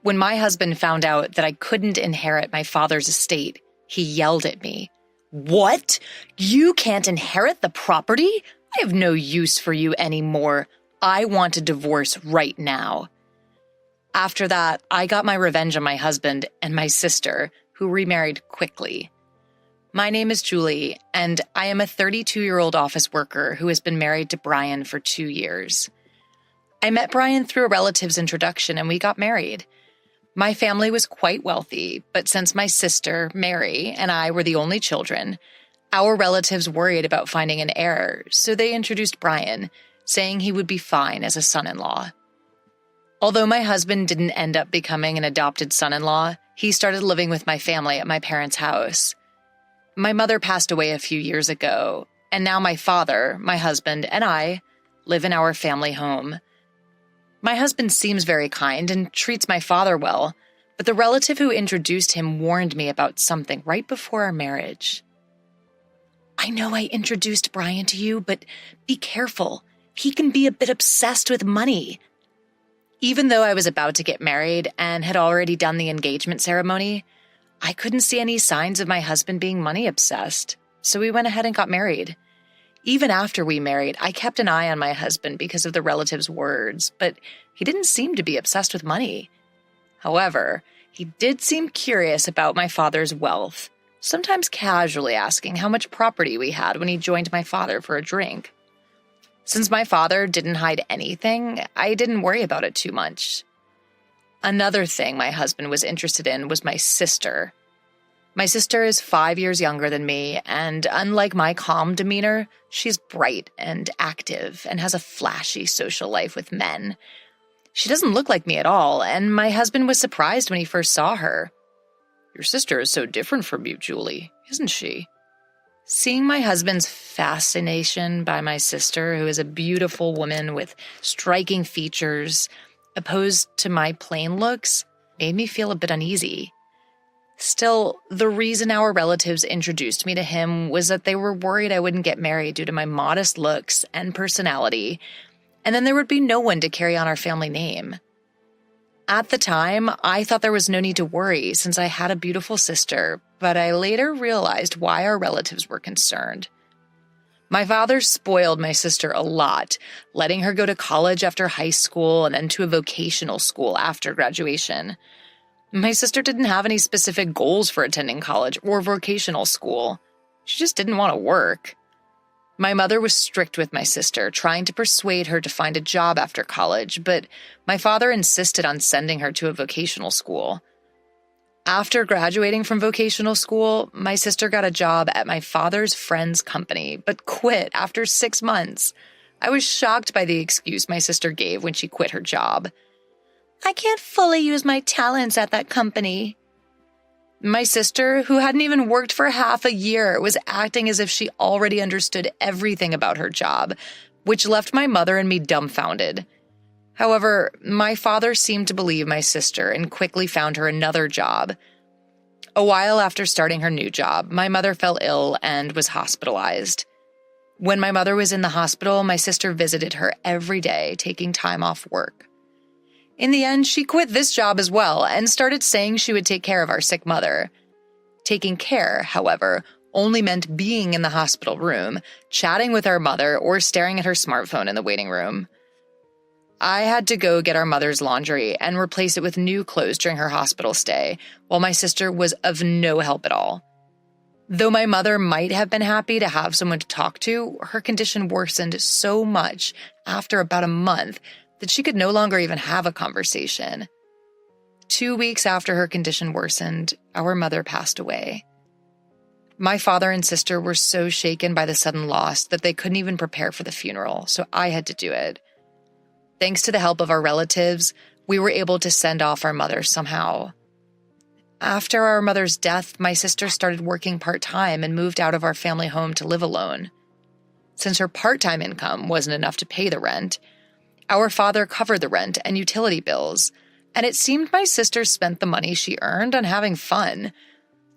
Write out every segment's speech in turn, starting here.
When my husband found out that I couldn't inherit my father's estate, he yelled at me. "What? You can't inherit the property? I have no use for you anymore. I want a divorce right now." After that, I got my revenge on my husband and my sister, who remarried quickly. My name is Julie, and I am a 32-year-old office worker who has been married to Brian for 2 years. I met Brian through a relative's introduction, and we got married. My family was quite wealthy, but since my sister, Mary, and I were the only children, our relatives worried about finding an heir, so they introduced Brian, saying he would be fine as a son-in-law. Although my husband didn't end up becoming an adopted son-in-law, he started living with my family at my parents' house. My mother passed away a few years ago, and now my father, my husband, and I live in our family home. My husband seems very kind and treats my father well, but the relative who introduced him warned me about something right before our marriage. "I know I introduced Brian to you, but be careful. He can be a bit obsessed with money." Even though I was about to get married and had already done the engagement ceremony, I couldn't see any signs of my husband being money obsessed, so we went ahead and got married. Even after we married, I kept an eye on my husband because of the relative's words, but he didn't seem to be obsessed with money. However, he did seem curious about my father's wealth, sometimes casually asking how much property we had when he joined my father for a drink. Since my father didn't hide anything, I didn't worry about it too much. Another thing my husband was interested in was my sister. My sister is 5 years younger than me, and unlike my calm demeanor, she's bright and active and has a flashy social life with men. She doesn't look like me at all, and my husband was surprised when he first saw her. "Your sister is so different from you, Julie, isn't she?" Seeing my husband's fascination by my sister, who is a beautiful woman with striking features, opposed to my plain looks, made me feel a bit uneasy. Still, the reason our relatives introduced me to him was that they were worried I wouldn't get married due to my modest looks and personality, and then there would be no one to carry on our family name. At the time, I thought there was no need to worry since I had a beautiful sister, but I later realized why our relatives were concerned. My father spoiled my sister a lot, letting her go to college after high school and then to a vocational school after graduation. My sister didn't have any specific goals for attending college or vocational school. She just didn't want to work. My mother was strict with my sister, trying to persuade her to find a job after college, but my father insisted on sending her to a vocational school. After graduating from vocational school, my sister got a job at my father's friend's company, but quit after 6 months. I was shocked by the excuse my sister gave when she quit her job. "I can't fully use my talents at that company." My sister, who hadn't even worked for half a year, was acting as if she already understood everything about her job, which left my mother and me dumbfounded. However, my father seemed to believe my sister and quickly found her another job. A while after starting her new job, my mother fell ill and was hospitalized. When my mother was in the hospital, my sister visited her every day, taking time off work. In the end, she quit this job as well and started saying she would take care of our sick mother. Taking care, however, only meant being in the hospital room, chatting with our mother, or staring at her smartphone in the waiting room. I had to go get our mother's laundry and replace it with new clothes during her hospital stay, while my sister was of no help at all. Though my mother might have been happy to have someone to talk to, her condition worsened so much after about a month that she could no longer even have a conversation. 2 weeks after her condition worsened, our mother passed away. My father and sister were so shaken by the sudden loss that they couldn't even prepare for the funeral, so I had to do it. Thanks to the help of our relatives, we were able to send off our mother somehow. After our mother's death, my sister started working part-time and moved out of our family home to live alone. Since her part-time income wasn't enough to pay the rent, our father covered the rent and utility bills, and it seemed my sister spent the money she earned on having fun.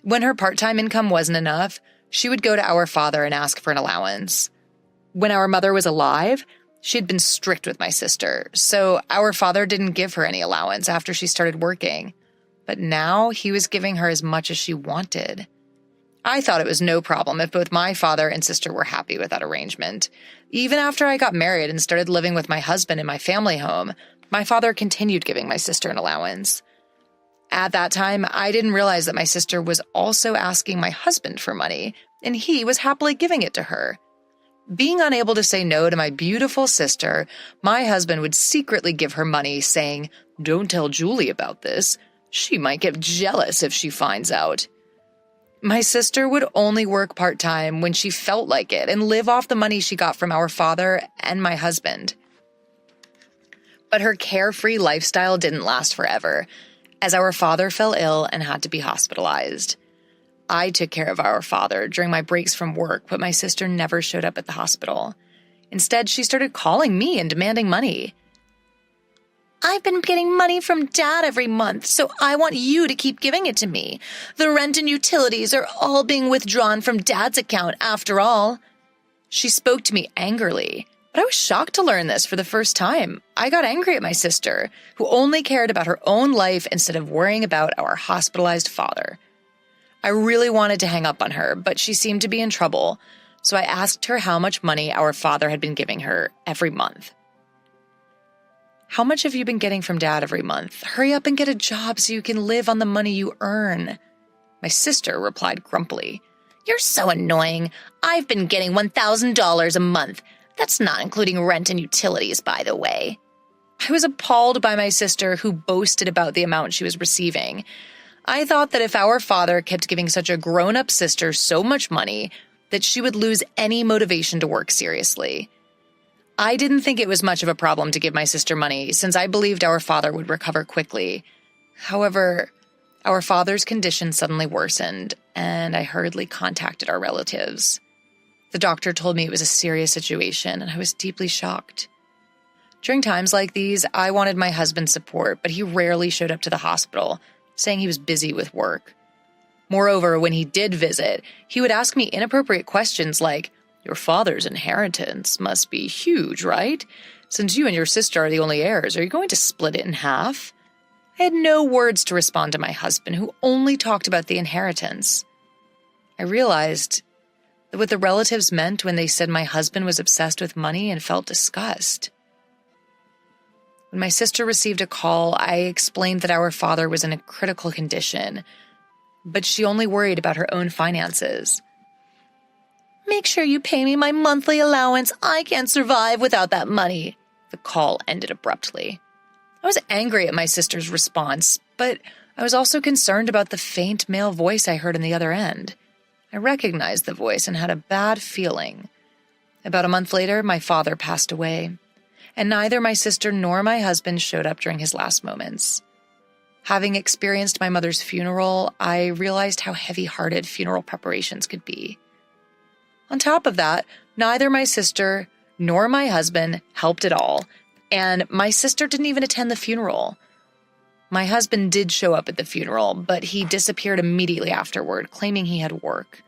When her part-time income wasn't enough, she would go to our father and ask for an allowance. When our mother was alive, She'd been strict with my sister, so our father didn't give her any allowance after she started working. But now he was giving her as much as she wanted. I thought it was no problem if both my father and sister were happy with that arrangement. Even after I got married and started living with my husband in my family home, my father continued giving my sister an allowance. At that time, I didn't realize that my sister was also asking my husband for money, and he was happily giving it to her. Being unable to say no to my beautiful sister, my husband would secretly give her money, saying, "Don't tell Julie about this. She might get jealous if she finds out." My sister would only work part-time when she felt like it and live off the money she got from our father and my husband. But her carefree lifestyle didn't last forever, as our father fell ill and had to be hospitalized. I took care of our father during my breaks from work, but my sister never showed up at the hospital. Instead, she started calling me and demanding money. "I've been getting money from Dad every month, so I want you to keep giving it to me. The rent and utilities are all being withdrawn from Dad's account after all." She spoke to me angrily, but I was shocked to learn this for the first time. I got angry at my sister, who only cared about her own life instead of worrying about our hospitalized father. I really wanted to hang up on her, but she seemed to be in trouble, so I asked her how much money our father had been giving her every month. "How much have you been getting from Dad every month? Hurry up and get a job so you can live on the money you earn." My sister replied grumpily, "You're so annoying. I've been getting $1,000 a month. That's not including rent and utilities, by the way." I was appalled by my sister, who boasted about the amount she was receiving. I thought that if our father kept giving such a grown-up sister so much money, that she would lose any motivation to work seriously. I didn't think it was much of a problem to give my sister money, since I believed our father would recover quickly. However, our father's condition suddenly worsened, and I hurriedly contacted our relatives. The doctor told me it was a serious situation, and I was deeply shocked. During times like these, I wanted my husband's support, but he rarely showed up to the hospital, saying he was busy with work. Moreover, when he did visit, he would ask me inappropriate questions like, "Your father's inheritance must be huge, right? Since you and your sister are the only heirs, are you going to split it in half?" I had no words to respond to my husband, who only talked about the inheritance. I realized that what the relatives meant when they said my husband was obsessed with money and felt disgust. When my sister received a call, I explained that our father was in a critical condition, but she only worried about her own finances. "Make sure you pay me my monthly allowance. I can't survive without that money." The call ended abruptly. I was angry at my sister's response, but I was also concerned about the faint male voice I heard on the other end. I recognized the voice and had a bad feeling. About a month later, my father passed away, and neither my sister nor my husband showed up during his last moments. Having experienced my mother's funeral, I realized how heavy-hearted funeral preparations could be. On top of that, neither my sister nor my husband helped at all, and my sister didn't even attend the funeral. My husband did show up at the funeral, but he disappeared immediately afterward, claiming he had work.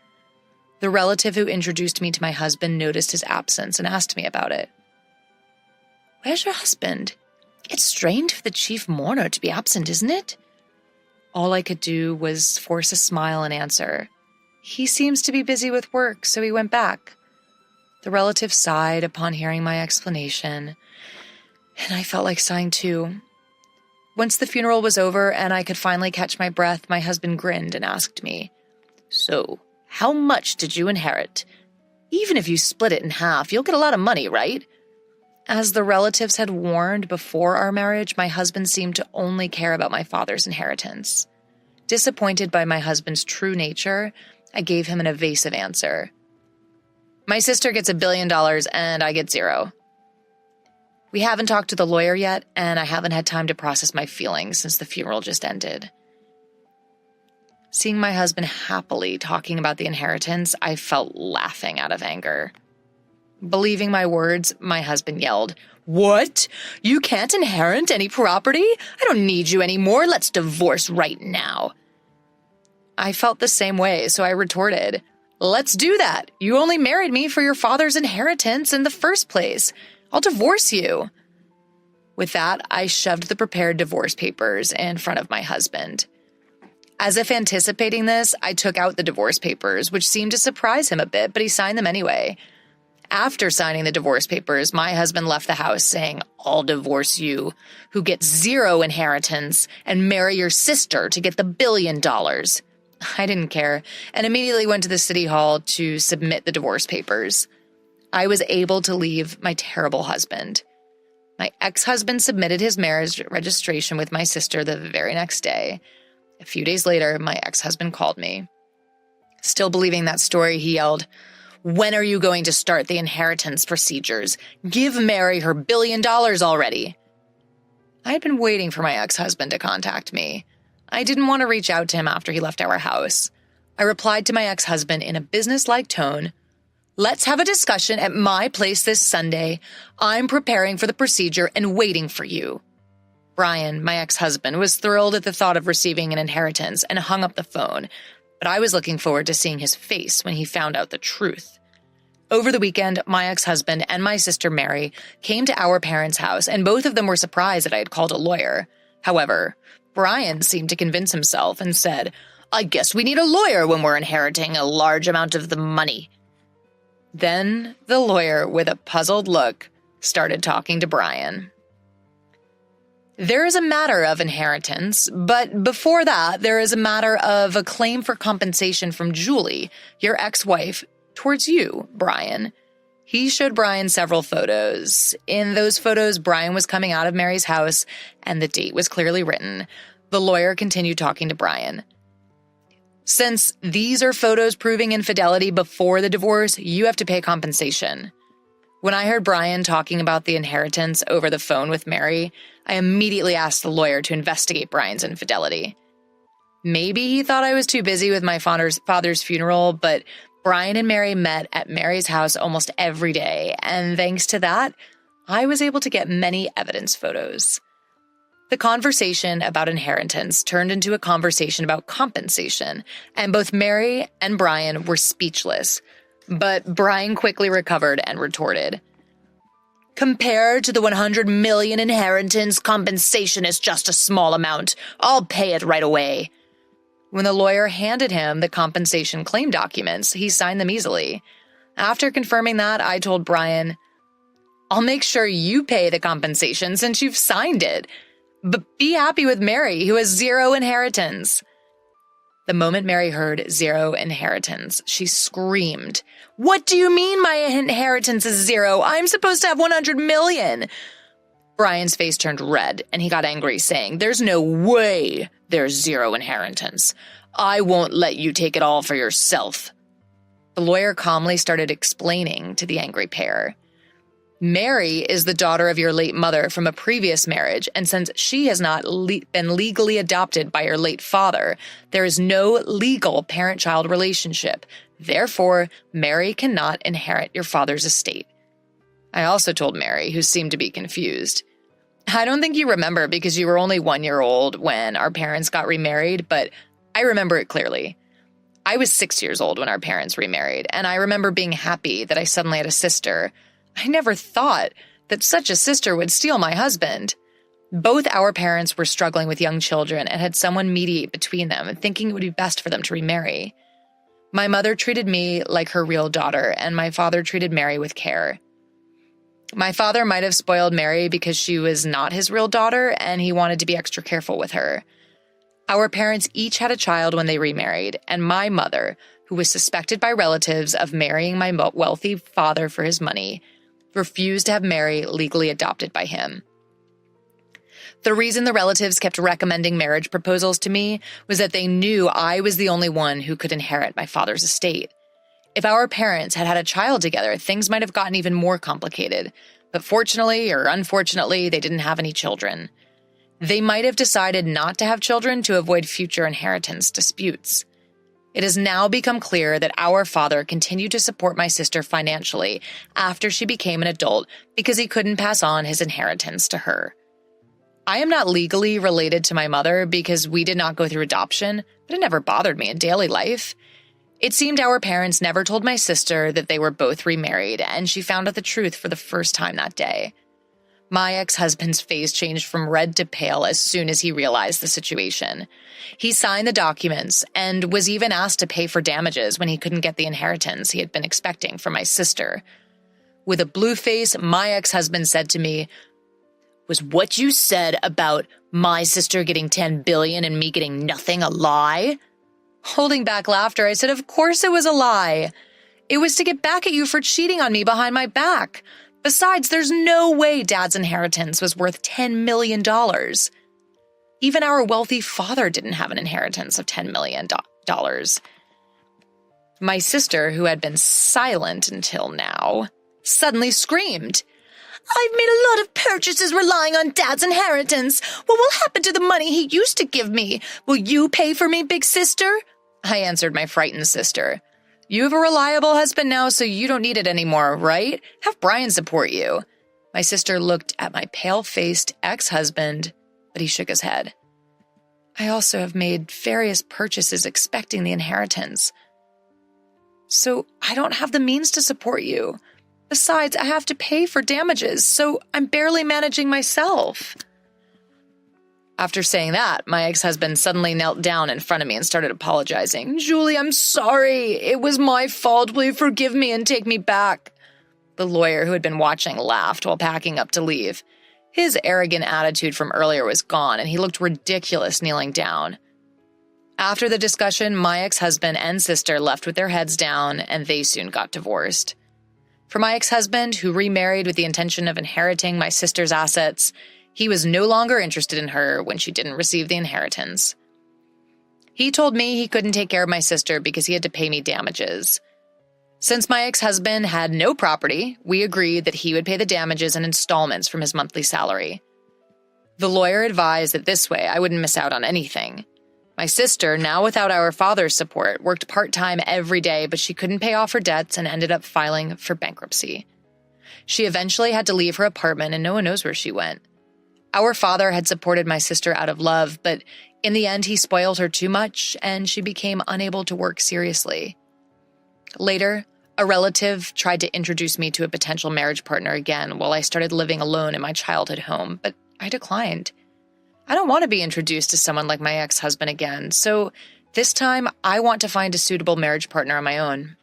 The relative who introduced me to my husband noticed his absence and asked me about it. "Where's your husband? It's strange for the chief mourner to be absent, isn't it?" All I could do was force a smile and answer, "He seems to be busy with work, so he went back." The relative sighed upon hearing my explanation, and I felt like sighing too. Once the funeral was over and I could finally catch my breath, my husband grinned and asked me, "So, how much did you inherit? Even if you split it in half, you'll get a lot of money, right?" As the relatives had warned before our marriage, my husband seemed to only care about my father's inheritance. Disappointed by my husband's true nature, I gave him an evasive answer. "My sister gets $1 billion and I get 0. We haven't talked to the lawyer yet, and I haven't had time to process my feelings since the funeral just ended." Seeing my husband happily talking about the inheritance, I felt laughing out of anger. Believing my words, my husband yelled, "What? You can't inherit any property? I don't need you anymore. Let's divorce right now." I felt the same way, so I retorted, "Let's do that. You only married me for your father's inheritance in the first place. I'll divorce you." With that, I shoved the prepared divorce papers in front of my husband. As if anticipating this, I took out the divorce papers, which seemed to surprise him a bit, but he signed them anyway. After signing the divorce papers, my husband left the house saying, "I'll divorce you, who gets 0 inheritance, and marry your sister to get the $1 billion." I didn't care, and immediately went to the city hall to submit the divorce papers. I was able to leave my terrible husband. My ex-husband submitted his marriage registration with my sister the very next day. A few days later, my ex-husband called me. Still believing that story, he yelled, "When are you going to start the inheritance procedures? Give Mary her $1 billion already." I had been waiting for my ex-husband to contact me. I didn't want to reach out to him after he left our house. I replied to my ex-husband in a business-like tone, "Let's have a discussion at my place this Sunday. I'm preparing for the procedure and waiting for you." Brian, my ex-husband, was thrilled at the thought of receiving an inheritance and hung up the phone, but I was looking forward to seeing his face when he found out the truth. Over the weekend, my ex-husband and my sister Mary came to our parents' house, and both of them were surprised that I had called a lawyer. However, Brian seemed to convince himself and said, "I guess we need a lawyer when we're inheriting a large amount of the money." Then the lawyer, with a puzzled look, started talking to Brian. "There is a matter of inheritance, but before that, there is a matter of a claim for compensation from Julie, your ex-wife, towards you, Brian." He showed Brian several photos. In those photos, Brian was coming out of Mary's house, and the date was clearly written. The lawyer continued talking to Brian. "Since these are photos proving infidelity before the divorce, you have to pay compensation." When I heard Brian talking about the inheritance over the phone with Mary, I immediately asked the lawyer to investigate Brian's infidelity. Maybe he thought I was too busy with my father's funeral, but Brian and Mary met at Mary's house almost every day, and thanks to that, I was able to get many evidence photos. The conversation about inheritance turned into a conversation about compensation, and both Mary and Brian were speechless. But Brian quickly recovered and retorted, "Compared to the 100 million inheritance, compensation is just a small amount. I'll pay it right away." When the lawyer handed him the compensation claim documents, he signed them easily. After confirming that, I told Brian, "I'll make sure you pay the compensation since you've signed it. But be happy with Mary, who has 0 inheritance." The moment Mary heard 0 inheritance, she screamed, "What do you mean my inheritance is 0? I'm supposed to have 100 million. Brian's face turned red, and he got angry, saying, "There's no way there's 0 inheritance. I won't let you take it all for yourself." The lawyer calmly started explaining to the angry pair. "Mary is the daughter of your late mother from a previous marriage, and since she has not been legally adopted by your late father, there is no legal parent-child relationship. Therefore, Mary cannot inherit your father's estate." I also told Mary, who seemed to be confused. "I don't think you remember because you were only 1 year old when our parents got remarried, but I remember it clearly. I was 6 years old when our parents remarried, and I remember being happy that I suddenly had a sister. I never thought that such a sister would steal my husband. Both our parents were struggling with young children and had someone mediate between them, thinking it would be best for them to remarry. My mother treated me like her real daughter, and my father treated Mary with care. My father might have spoiled Mary because she was not his real daughter, and he wanted to be extra careful with her. Our parents each had a child when they remarried, and my mother, who was suspected by relatives of marrying my wealthy father for his money, refused to have Mary legally adopted by him. The reason the relatives kept recommending marriage proposals to me was that they knew I was the only one who could inherit my father's estate. If our parents had had a child together, things might have gotten even more complicated, but fortunately or unfortunately, they didn't have any children. They might have decided not to have children to avoid future inheritance disputes. It has now become clear that our father continued to support my sister financially after she became an adult because he couldn't pass on his inheritance to her. I am not legally related to my mother because we did not go through adoption, but it never bothered me in daily life. It seemed our parents never told my sister that they were both remarried, and she found out the truth for the first time that day. My ex-husband's face changed from red to pale as soon as he realized the situation. He signed the documents and was even asked to pay for damages when he couldn't get the inheritance he had been expecting from my sister. With a blue face, my ex-husband said to me, "Was what you said about my sister getting $10 billion and me getting nothing a lie?" Holding back laughter, I said, "Of course it was a lie. It was to get back at you for cheating on me behind my back. Besides, there's no way Dad's inheritance was worth $10 million. Even our wealthy father didn't have an inheritance of $10 million. My sister, who had been silent until now, suddenly screamed, "I've made a lot of purchases relying on Dad's inheritance. What will happen to the money he used to give me? Will you pay for me, big sister?" I answered my frightened sister. "You have a reliable husband now, so you don't need it anymore, right? Have Brian support you." My sister looked at my pale-faced ex-husband, but he shook his head. "I also have made various purchases expecting the inheritance. So I don't have the means to support you. Besides, I have to pay for damages, so I'm barely managing myself." After saying that, my ex-husband suddenly knelt down in front of me and started apologizing. "Julie, I'm sorry. It was my fault. Will you forgive me and take me back?" The lawyer who had been watching laughed while packing up to leave. His arrogant attitude from earlier was gone, and he looked ridiculous kneeling down. After the discussion, my ex-husband and sister left with their heads down, and they soon got divorced. For my ex-husband, who remarried with the intention of inheriting my sister's assets, he was no longer interested in her when she didn't receive the inheritance. He told me he couldn't take care of my sister because he had to pay me damages. Since my ex-husband had no property, we agreed that he would pay the damages in installments from his monthly salary. The lawyer advised that this way I wouldn't miss out on anything. My sister, now without our father's support, worked part-time every day, but she couldn't pay off her debts and ended up filing for bankruptcy. She eventually had to leave her apartment, and no one knows where she went. Our father had supported my sister out of love, but in the end he spoiled her too much, and she became unable to work seriously. Later, a relative tried to introduce me to a potential marriage partner again while I started living alone in my childhood home, but I declined. I don't want to be introduced to someone like my ex-husband again, so this time I want to find a suitable marriage partner on my own.